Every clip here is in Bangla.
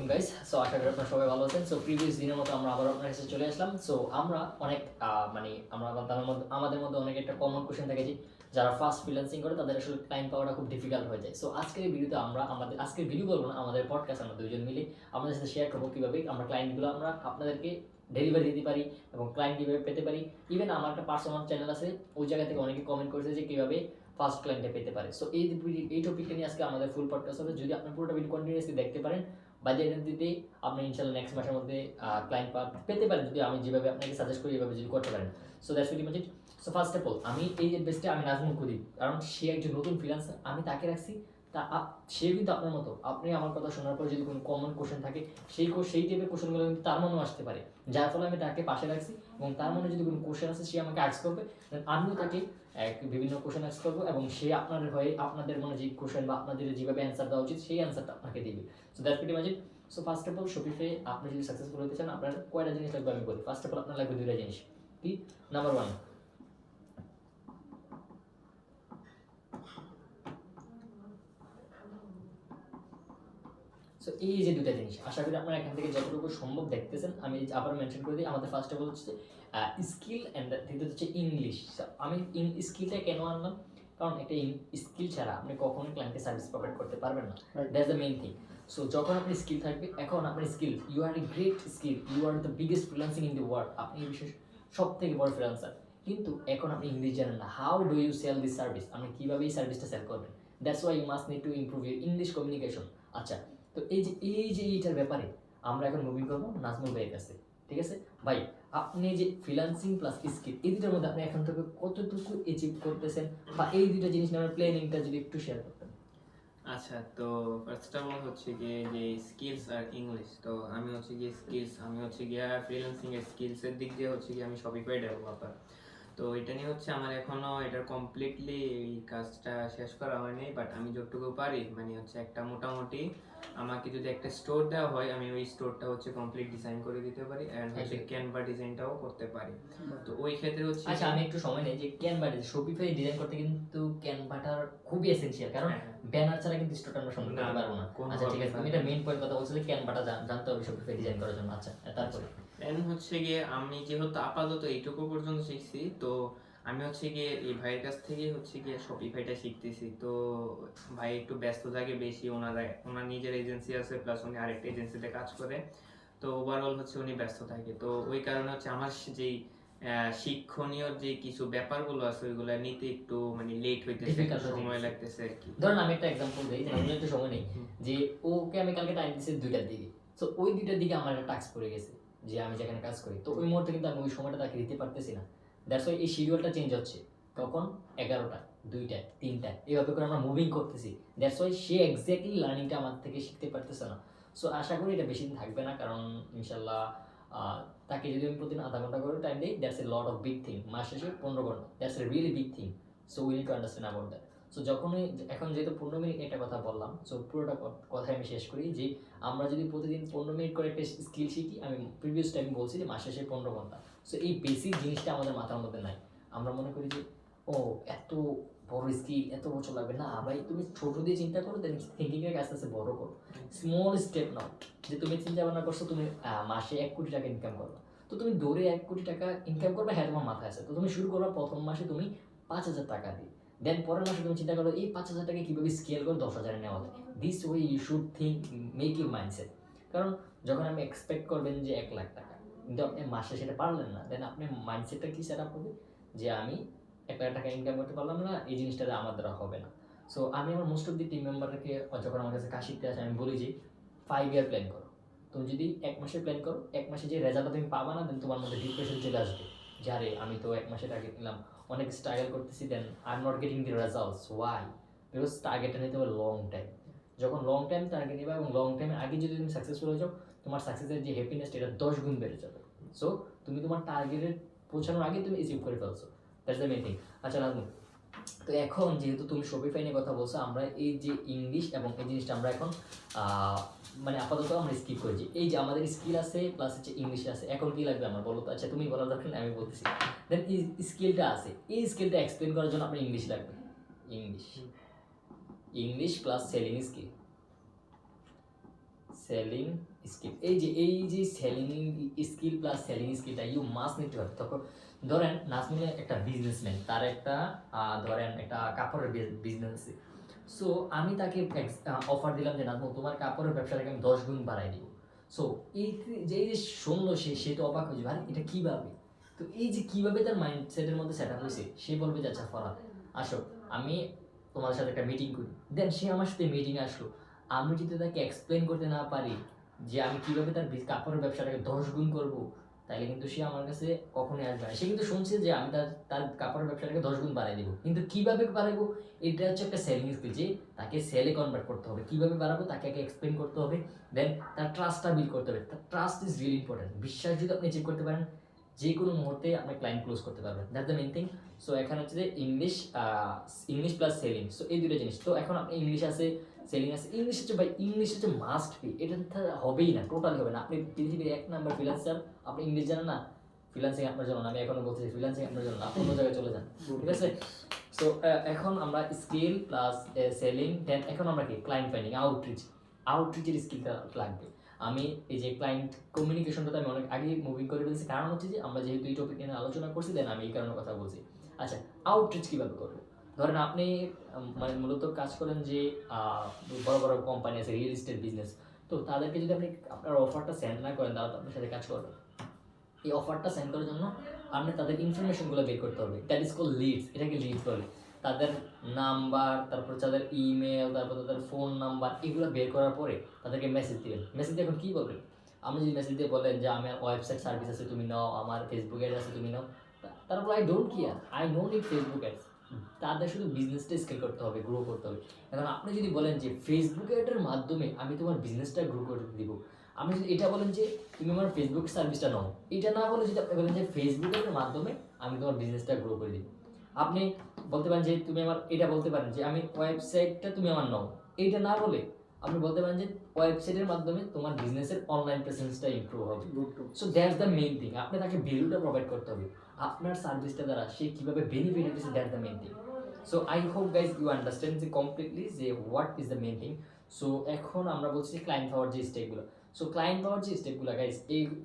গাইস। সো আশা করি আপনারা সবাই ভালো আছেন। সো প্রিভিয়াস দিনের মতো আমরা আবার আপনার কাছে চলে আসলাম। সো আমরা অনেক আমাদের মধ্যে অনেক একটা কমন কোশ্চেন থাকে যে যারা ফার্স্ট ফ্রিল্যান্সিং করে তাদের আসলে টাইম পাওয়াটা খুব ডিফিকাল্ট হয়ে যায়। সো আজকের এই ভিডিওতে আমরা আজকের ভিডিও বলবো না, আমাদের পডকাস্ট আমরা দুইজন মিলে আপনাদের সাথে শেয়ার করবো কীভাবে আমরা ক্লায়েন্টগুলো আমরা আপনাদেরকে ডেলিভারি দিতে পারি এবং ক্লায়েন্ট কীভাবে পেতে পারি। ইভেন আমার একটা পার্সোনাল চ্যানেল আছে, ওই জায়গা থেকে অনেকে কমেন্ট করেছে যে কীভাবে ফার্স্ট ক্লায়েন্টে পেতে পারে। সো এই টপিকটা নিয়ে আজকে আমাদের ফুল পডকাস্ট হবে। যদি আপনি পুরোটা ভিডিও কন্টিনিউয়াসলি দেখতে পারেন, বাই দ্য এন্ড দিতে আপনি ইনশাল্লাহ নেক্সট মাসের মধ্যে ক্লায়েন্ট পেতে পারেন, যদি আমি যেভাবে আপনাকে সাজেস্ট করি এভাবে যদি করতে পারেন। So that's very much it. So first of all আমি এই বেস্টে আমি নাজমুল করি, কারণ সে একজন নতুন ফ্রিল্যান্সার, আমি তাকে রাখছি। সে কিন্তু আপনার মতো, আপনি আমার কথা শোনার পর যদি কোনো কমন কোশ্চেন থাকে সেই টাইপের কোশ্চেনগুলো কিন্তু তার মনেও আসতে পারে, যার ফলে আমি তাকে পাশে রাখছি এবং তার মনে যদি কোনো কোশ্চেন আছে সে আমাকে আস্ক করবে, আমিও তাকে বিভিন্ন কোশ্চেন আস্ক করবো এবং সে আপনার হয়ে আপনাদের মনে যে কোশ্চেন বা আপনাদের যেভাবে অ্যান্সার দেওয়া উচিত সেই অ্যান্সারটা আপনাকে দেবে। So that's very much it. So first of all Shopify আপনি যদি সাকসেসফুল হতে চান আপনার কয়টা জিনিস লাগবে আমি বলি। ফার্স্ট অফ অল আপনার লাগবে দুইটা জিনিস। কি? নাম্বার ওয়ান, সো এই যে দুটা জিনিস আশা করি আপনারা এখান থেকে যতটুকু সম্ভব দেখতেছেন। আমি আবার মেনশন করে দিই, আমাদের ফার্স্ট অফ অল হচ্ছে স্কিল অ্যান্ড দ্বিতীয় হচ্ছে ইংলিশ। আমি স্কিলটা কেন আনলাম, কারণ একটা স্কিল ছাড়া আপনি কখনোই ক্লায়েন্টকে সার্ভিস প্রোভাইড করতে পারবেন না। That's the main thing. So যখন আপনি স্কিল থাকবে, এখন আপনার skill, you are a great skill, you are the biggest freelancing in the world, আপনি বিশেষ সব থেকে বড় ফ্রিল্যান্সার, কিন্তু এখন আপনি ইংলিশ জানেন না। How do you sell this service, আপনি কীভাবে এই সার্ভিসটা সেল করবেন? That's why you must need to improve your English communication. আচ্ছা, তো এইটার ব্যাপারে আমরা এখন মুভিং করবো নাজমুল ভাইয়ের কাছে। ঠিক আছে ভাই, আপনি যে ফ্রিল্যান্সিং প্লাস স্কিল এই দুটার মধ্যে আপনি এখন থেকে কতটুকু অ্যাচিভ করতেছেন, বা এই দুটা জিনিস নিয়ে প্ল্যানিংটা যদি একটু শেয়ার করতেন। আচ্ছা, তো ফার্স্ট অফ অল হচ্ছে গিয়ে যে স্কিলস আর ইংলিশ, তো আমি হচ্ছে গিয়ে স্কিলস, আমি হচ্ছে গিয়ে ফ্রিল্যান্সিং এর স্কিলসের দিক দিয়ে হচ্ছে গিয়ে আমি শপিফাই ডেভেলপার। তো এটা নিয়ে হচ্ছে আমার এখনো এটার কমপ্লিটলি এই কাজটা শেষ করা হয়নি, বাট আমি যতটুকু পারি মানে হচ্ছে একটা মোটামুটি আমাকে যদি একটা স্টোর দেওয়া হয় আমি ওই স্টোরটা হচ্ছে কমপ্লিট ডিজাইন করে দিতে পারি এন্ড হচ্ছে ক্যানভা ডিজাইনটাও করতে পারি। তো ওই ক্ষেত্রে হচ্ছে আচ্ছা, আমি একটু সময় নেই যে ক্যানভা শপিফাই ডিজাইন করতে, কিন্তু ক্যানভাটার খুবই এসেনশিয়াল, কারণ ব্যানার ছাড়া কিন্তু স্টোরটা আমরা সম্পূর্ণ করতে পারবো না। আচ্ছা ঠিক আছে, তুমি এটা মেইন পয়েন্ট কথা বলছিলে, ক্যানভাটা জানতে হবে শপিফাই ডিজাইন করার জন্য। আচ্ছা তারপরে হচ্ছে গিয়ে আমি যেহেতু আপাতত এইটুকু পর্যন্ত শিখছি, তো আমি হচ্ছে গিয়ে এই ভাইয়ের কাছ থেকে হচ্ছে গিয়ে শপিফাইটা শিখতেছি। তো ভাই একটু ব্যস্ত থাকে বেশি, ওনার নিজের এজেন্সি আছে, প্লাস উনি আরেকটা এজেন্সিতে কাজ করে। তো ওভারঅল হচ্ছে উনি ব্যস্ত থাকে, তো ওই কারণে হচ্ছে আমার যেই শিক্ষণীয় যে কিছু ব্যাপারগুলো আছে ওইগুলো নিতে একটু মানে লেট হইতেছে, সময় লাগতেছে আর কি। ধরুন আমি একটা এক্সাম্পল দিই, যে আমি একটু সময় নেই, যে ওকে আমি কালকে টাইম দিচ্ছি 2টার দিকে। সো ওই 2টার দিকে আমার একটা টাস্ক পড়ে গেছে যে আমি যেখানে কাজ করি, তো ওই মুহূর্তে কিন্তু আমি ওই সময়টা তাকে দিতে পারতেছি না। দ্যাটস ওয়াই এই শিডিউলটা চেঞ্জ হচ্ছে, তখন 11টা 2টা 3টা এইভাবে করে আমরা মুভিং করতেছি। দ্যাটস ওয়াই সে এক্স্যাক্টলি লার্নিংটা আমার থেকে শিখতে পারতেছে না। সো আশা করি এটা বেশি দিন থাকবে না, কারণ ইনশাল্লাহ তাকে যদি আমি প্রতিদিন আধা ঘন্টা করে টাইম দিই, that's a lot of big thing. মাস শেষে 15 ঘন্টা, that's a really big thing. So we need to understand about that. So যখনই এখন যেহেতু 15 মিনিট একটা কথা বললাম, সো পুরোটা কথাই আমি শেষ করি যে আমরা যদি প্রতিদিন 15 মিনিট করে একটা স্কিল শিখি, আমি প্রিভিয়াস টাইম বলছি যে মাস শেষে 15 ঘন্টা। সো এই বেসিক জিনিসটা আমাদের মাথার মধ্যে নাই। আমরা মনে করি যে ও এত বড় স্কিল, এত বছর লাগবে না ভাই, তুমি ছোট দিয়ে চিন্তা করো, দেন থিঙ্কিংটাকে আস্তে আস্তে বড় করো, স্মল স্টেপ নাও। যে তুমি চিন্তা ভাবনা করছো তুমি মাসে 1 কোটি টাকা ইনকাম করবে, তো তুমি দৌড়ে 1 কোটি টাকা ইনকাম করবে, হ্যাঁ তোমার মাথায় আছে, তো তুমি শুরু করো প্রথম মাসে তুমি 5,000 টাকা দিয়ে, দেন পরের মাসে তুমি চিন্তা করো এই 5,000 টাকা কীভাবে স্কেল করে 10,000 নেওয়া যায়। This way you should think, make your mindset. কারণ যখন আপনি এক্সপেক্ট করবেন যে 1 লাখ টাকা, কিন্তু আপনি মাসে সেটা পারলেন না, দেন আপনি মাইন্ডসেটটা কি সেট আপ হবে যে আমি 1 লাখ টাকা ইনকাম করতে পারলাম না, এই জিনিসটা আমার দ্বারা হবে না। সো আমি আমার মোস্ট অফ দি টিম মেম্বারকে যখন আমার কাছে কাজ শিখতে আসে আমি বলি যে 5 ইয়ার প্ল্যান করো। তুমি যদি 1 মাসের প্ল্যান করো, 1 মাসে যে রেজাল্টটা তুমি পাবা না, দেন তোমার মধ্যে ডিপ্রেশন চলে আসবে যে আরে আমি তো 1 মাসের টার্গেট নিলাম, অনেক স্ট্রাগল করতেছি, then I am not getting the results. Why? Because টার্গেটটা নিতে হবে লং টাইম। যখন লং টাইম টার্গেট নিবা এবং লং টাইমের আগে যদি তুমি সাকসেসফুল হয়ে যাও, তোমার সাকসেসের যে হ্যাপিনেসটা এটা 10 গুণ বেড়ে যাবে। সো তুমি তোমার টার্গেটের পৌঁছানোর আগে তুমি অ্যাচিভ করে ফেলছো, দ্যাটস দ্য মেইন থিং। আচ্ছা নাজমুল, তো এখন যেহেতু তুমি শপিফাই নিয়ে কথা বলছো, আমরা এই যে ইংলিশ এবং এই জিনিসটা আমরা এখন মানে আপাতত আমরা স্কিপ করেছি। এই যে আমাদের স্কিল আছে প্লাস হচ্ছে ইংলিশ আছে, এখন কি লাগবে আমার বলো তো? আচ্ছা তুমি বলার দরকার আমি বলতেছি। দেন এই স্কিলটা আছে, এই স্কিলটা এক্সপ্লেন করার জন্য আপনার ইংলিশ লাগবে। English plus selling skill, selling skill, এই যে সেলিং স্কিল প্লাস সেলিং স্কিলটা you must need to have. তখন ধরেন নাজমুল একটা বিজনেসম্যান, তার একটা ধরেন একটা কাপড়ের বিজনেস আছে। সো আমি তাকে অফার দিলাম যে নাজমুল তোমার কাপড়ের ব্যবসাটাকে আমি 10 গুণ বাড়াই দিব। সো এই যে শুনলো সে তো অবাক হয়ে যাবে, আরে এটা কিভাবে। তো এই যে কিভাবে তার মাইন্ডসেটের মধ্যে সেট আপ হয়েছে, সে বলবে যে আচ্ছা ফরহাদ আসো আমি তোমাদের সাথে একটা মিটিং করি। দেন সে আমার সাথে মিটিংয়ে আসলো। আমি যদি তাকে এক্সপ্লেন করতে না পারি যে আমি কিভাবে তার কাপড়ের ব্যবসাটাকে 10 গুণ করবো, তাইলে কিন্তু সে আমার কাছে কখনোই আসবে না। সে কিন্তু শুনছে যে আমি তার কাপড়ের ব্যবসাটাকে 10 গুণ বাড়াই দেবো, কিন্তু কিভাবে বাড়াবো এটা হচ্ছে একটা সেলিং স্কিল, যে তাকে সেলে কনভার্ট করতে হবে। কিভাবে বাড়াবো তাকে আগে এক্সপ্লেন করতে হবে, দেন তার ট্রাস্টটা বিল্ড করতে হবে। তার ট্রাস্ট ইজ রিয়েলি ইম্পর্টেন্ট। বিশ্বাস যদি আপনি চেক করতে পারেন, যে কোনো মুহূর্তে আপনি ক্লায়েন্ট ক্লোজ করতে পারবেন, that's the main thing. So এখানে হচ্ছে যে ইংলিশ প্লাস সেলিং, সো এই দুটো জিনিস। তো এখন আপনি ইংলিশ আছে, সেলিং আছে, ইংলিশ হচ্ছে ভাই, ইংলিশ হচ্ছে মাস্ট বি, এটা হবেই না, টোটালি হবে না। আপনি পৃথিবীর 1 নাম্বার ফ্রিল্যান্সার, আপনি ইংলিশ জানেন না, ফ্রিল্যান্সিং আপনার জন্য না। আমি এখনো বলতেছি ফ্রিল্যান্সিং আপনার জন্য না, আপনি অন্য জায়গায় চলে যান, ঠিক আছে। সো এখন আমরা স্কিল প্লাস সেলিং, দেন এখন আমরা কি ক্লায়েন্ট ফাইন্ডিং, আউটরিচের স্কিলটা লাগবে। আমি এই যে ক্লায়েন্ট কমিউনিকেশনটা আমি অনেক আগে মুভিং করে ফেলছি, কারণ হচ্ছে যে আমরা যেহেতু এই টপিক নিয়ে আলোচনা করছি, দেন আমি এই কারণে কথা বলছি। আচ্ছা, আউটরিচ কীভাবে করবো? ধরেন আপনি মানে মূলত কাজ করেন যে বড় বড় কোম্পানি আছে, রিয়েল এস্টেট বিজনেস, তো তাদেরকে যদি আপনি আপনার অফারটা সেন্ড না করেন, তারা তো আপনার সাথে কাজ করবে। এই অফারটা সেন্ড করার জন্য আপনি তাদের ইনফরমেশনগুলো বের করতে হবে, দ্যাট ইজ কল লিডস, এটাকে লিডস বলে। তাদের নাম্বার, তারপর তাদের ইমেল, তারপর তাদের ফোন নাম্বার, এগুলো বের করার পরে তাদেরকে মেসেজ দিবেন। মেসেজ দিয়ে এখন কী বলবেন? আপনি যদি মেসেজ দিয়ে বলেন যে আমার ওয়েবসাইট সার্ভিস আছে তুমি নাও, আমার ফেসবুক অ্যাড আছে তুমি নাও, তারপর I don't care, I know need Facebook ads. তাদের শুধু বিজনেসটা স্কেল করতে হবে, গ্রো করতে হবে। এখন আপনি যদি বলেন যে ফেসবুক অ্যাডের মাধ্যমে আমি তোমার বিজনেসটা গ্রো করে দিব, আমি যদি এটা বলেন যে তুমি আমার ফেসবুক সার্ভিসটা নাও, এটা না বলে যদি আপনি বলেন যে ফেসবুকের মাধ্যমে আমি তোমার বিজনেসটা গ্রো করে দিব, আপনি বলতে পারেন যে তুমি আমার, এটা বলতে পারেন যে আমি ওয়েবসাইটটা তুমি আমার নাও, এইটা না বলে আপনি বলতে পারেন যে ওয়েবসাইটের মাধ্যমে তোমার বিজনেসের অনলাইন প্রেজেন্সটা ইমপ্রুভ হবে। So that's the main thing, আপনি তাকে ভ্যালুটা প্রোভাইড করতে হবে, আপনার সার্ভিসটা দ্বারা সে কীভাবে বেনিফিট হচ্ছে, that's the main thing. So I hope guys you understand যে কমপ্লিটলি যে what is the main thing. So এখন আমরা বলছি যে ক্লায়েন্ট পাওয়ার যে স্টেপগুলো। সো ক্লায়েন্ট পাওয়ার যে স্টেপগুলো গাইজ,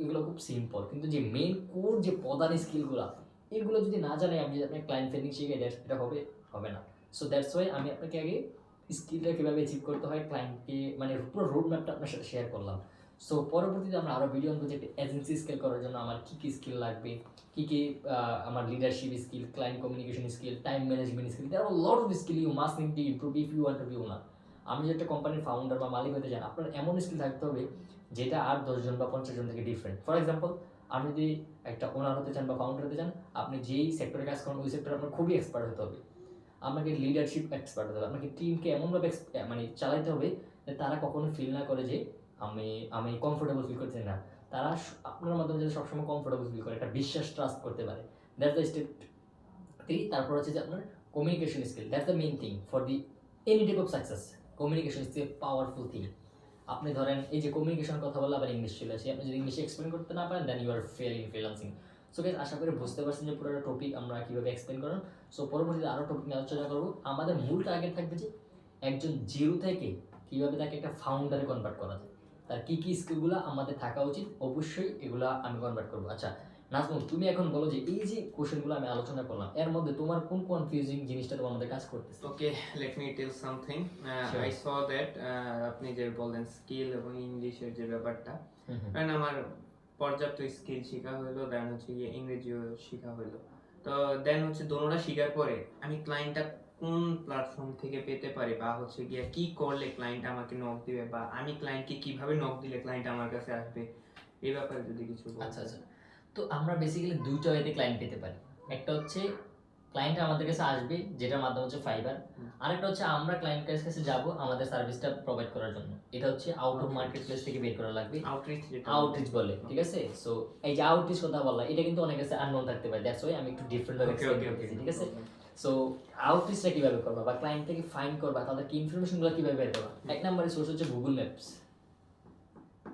এগুলো খুব সিম্পল, কিন্তু যে মেইন কোর যে প্রধান স্কিলগুলো, এগুলো যদি না জানে আমি যদি আপনার ক্লায়েন্ট ফেন্ডিং শিখে এটা হবে না। সো দ্যাটস ওয়াই আমি আপনাকে আগে স্কিলটা কীভাবে অ্যাচিভ করতে হয়, ক্লায়েন্টকে মানে পুরো রোড ম্যাপটা আপনার সাথে শেয়ার করলাম। সো পরবর্তীতে আমরা আরও ভিডিও আনবো যে একটা এজেন্সি স্কেল করার জন্য আমার কী কী স্কিল লাগবে, কী কী আমার leadership skill, client communication skill, time management skill, there are lot of skill you must need to improve if you want to be owner. আমি যে একটা কোম্পানির ফাউন্ডার বা মালিক হতে চান, আপনার এমন স্কিল থাকতে হবে যেটা আর 10 জন বা 50 জন থেকে ডিফারেন্ট। ফর এক্সাম্পল, আপনি যদি একটা ওনার হতে চান বা ফাউন্ডার হতে চান, আপনি যেই সেক্টরে কাজ করেন ওই সেক্টরে আপনার খুবই এক্সপার্ট হতে হবে। আপনাকে লিডারশিপ এক্সপার্ট হতে হবে, আপনাকে টিমকে এমনভাবে মানে চালাইতে হবে যে তারা কখনো ফিল না করে যে আমি কমফোর্টেবল ফিল করছি না, তারা আপনার মাধ্যমে যাতে সবসময় কমফোর্টেবল ফিল করে, একটা বিশ্বাস ট্রাস্ট করতে পারে। That's the step 3। তারপর হচ্ছে যে আপনার communication skill, that's the main thing for the any type of success. Communication is a powerful thing. আপনি ধরেন এই যে কমিউনিকেশন কথা বললে আবার ইংলিশ চলে আসে, আপনি যদি ইংলিশে এক্সপ্লেন করতে না পারেন, then you are fail in freelancing. So guys, আশা করি বুঝতে পারছেন যে পুরো টপিক আমরা কীভাবে এক্সপ্লেন করেন। সো পরবর্তীতে আরও টপিক নিয়ে আলোচনা করবো। আমাদের মূল টার্গেট থাকবে যে একজন জিরো থেকে কীভাবে তাকে একটা ফাউন্ডারে কনভার্ট করা যায়, তার কী কী স্কিলগুলো আমাদের থাকা উচিত, অবশ্যই এগুলো আমি কনভার্ট করবো। আচ্ছা নাজমুল, তুমি এখন বলো যে এই যে কোশ্চেনগুলো আমি আলোচনা করলাম, এর মধ্যে তোমার কোন কনফিউজিং জিনিসটা তোমার মধ্যে কাজ করতেছে? Okay, let me tell something. I saw that আপনি যে বললেন স্কিল এবং ইংলিশের যে ব্যাপারটা, কারণ আমার পর্যাপ্ত স্কিল শেখা হলো, দেন হচ্ছে গিয়ে ইংরেজিও শেখা হলো। তো দেন হচ্ছে দোনোটা শেখার পরে আমি ক্লায়েন্টটা কোন প্ল্যাটফর্ম থেকে পেতে পারি, বা হচ্ছে গিয়ে কি করলে ক্লায়েন্ট আমাকে নক দিবে, বা আমি ক্লায়েন্টকে কিভাবে নক দিলে ক্লায়েন্ট আমার কাছে আসবে, এই ব্যাপারে যদি কিছু বলেন। আচ্ছা আচ্ছা, তো আমরা বেসিক্যালি দুইটা ওয়েতে ক্লায়েন্ট পেতে পারি। একটা হচ্ছে ক্লায়েন্ট আমাদের কাছে আসবে, যেটার মাধ্যম হচ্ছে ফাইবার। আরেকটা হচ্ছে আমরা ক্লায়েন্টের কাছে যাব আমাদের সার্ভিসটা প্রোভাইড করার জন্য, এটা হচ্ছে আউট অফ মার্কেট প্লেস থেকে বের করা লাগবে, আউটরিচ বলে, ঠিক আছে। সো এই যে আউটরিচ কথা বললাম, এটা কিন্তু অনেক কাছে আননোন থাকতে পারে, দ্যাটস ওয়াই আমি একটু ডিফারেন্ট ভাবে এক্সপ্লেইন করতেছি, ঠিক আছে। সো আউটরিচটা কিভাবে করবা বা ক্লায়েন্ট থেকে ফাইন্ড করবা, তাদের কি ইনফরমেশনগুলো কিভাবে বের করবা? এক নম্বরের সোর্স হচ্ছে গুগল ম্যাপস,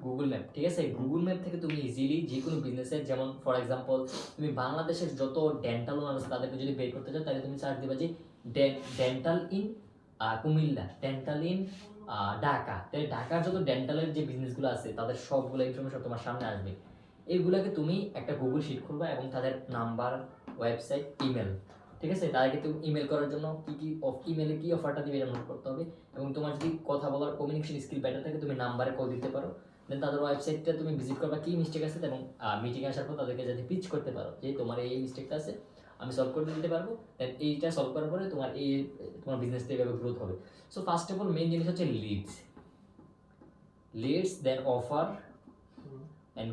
গুগল ম্যাপ, ঠিক আছে। গুগল ম্যাপ থেকে তুমি ইজিলি যে কোনো বিজনেসের, যেমন ফর এক্সাম্পল তুমি বাংলাদেশের যত ডেন্টাল ওনার আছে তাদেরকে যদি বের করতে চাও, তাহলে তুমি সার্চ দিবা যে dental in Comilla, dental in Dhaka, তাই ঢাকার যত ডেন্টালের যে বিজনেসগুলো আছে তাদের সবগুলো ইনফরমেশন তোমার সামনে আসবে। এইগুলোকে তুমি একটা গুগল শিট খুলবা এবং তাদের নাম্বার, ওয়েবসাইট, ইমেল, ঠিক আছে, তাদেরকে তুমি ইমেল করার জন্য কি কি ইমেলে কি অফারটা দিবে এটা নোট করতে হবে। এবং তোমার যদি কথা বলার কমিউনিকেশন স্কিল বেটার থাকে তুমি নাম্বারে কল দিতে পারো। দেন তাদের ওয়েবসাইটটা তুমি ভিজিট করবা কি মিস্টেক আছে, এবং মিটিং আসার পর তাদেরকে যাতে পিচ করতে পারো যে তোমার এই মিস্টেকটা আছে, আমি সলভ করে দিতে পারবো। দেন এইটা সলভ করার পরে তোমার বিজনেসটা এইভাবে গ্রোথ হবে। So first of all main জিনিস হচ্ছে লিডস, দেন অফার অ্যান্ড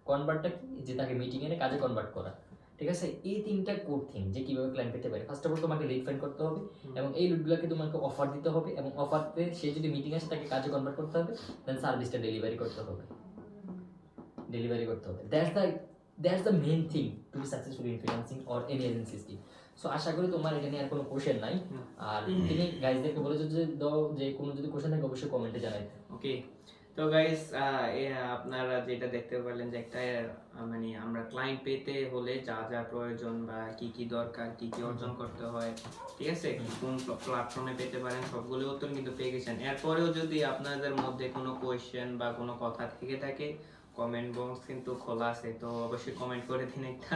কনভার্টটা কি, যে তাকে মিটিং এনে কাজে কনভার্ট করা, ঠিক আছে। এই তিনটা কোর থিং যে কিভাবে ক্লায়েন্ট পেতে পারে। ফার্স্ট অফ অল তোমাকে লিড ফাইন্ড করতে হবে এবং এই লিডগুলোকে তোমাকে অফার দিতে হবে, এবং অফারতে সে যদি মিটিং আসে তাকে কাজে কনভার্ট করতে হবে, দেন সার্ভিসটা ডেলিভারি করতে হবে। That's the main thing to be successful in freelancing or any agency skill. So আশা করি তোমার এটা নিয়ে আর কোনো কোশ্চেন নাই। আর তুমি গাইজদেরকে বলেছো যে দাও যে কোনো যদি কোশ্চেন থাকে অবশ্যই কমেন্টে জানাইতে। ওকে, তো গাইস আপনারা যেটা দেখতে পারলেন যে একটা মানে আমরা ক্লায়েন্ট পেতে হলে যা যা প্রয়োজন বা কি কি দরকার, কি কি অর্জন করতে হয়, ঠিক আছে, কোন প্ল্যাটফর্মে পেতে পারেন সবগুলো উত্তর কিন্তু পেয়ে গেছেন। এরপরেও যদি আপনাদের মধ্যে কোনো কোয়েশ্চেন বা কোনো কথা থেকে থাকে, কমেন্ট বক্স কিন্তু খোলা আছে, তো অবশ্যই কমেন্ট করে দিন একটা।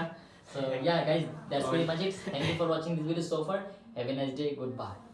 So yeah guys, that's very much it. Thank you for watching this video so far. Have a nice day. Goodbye.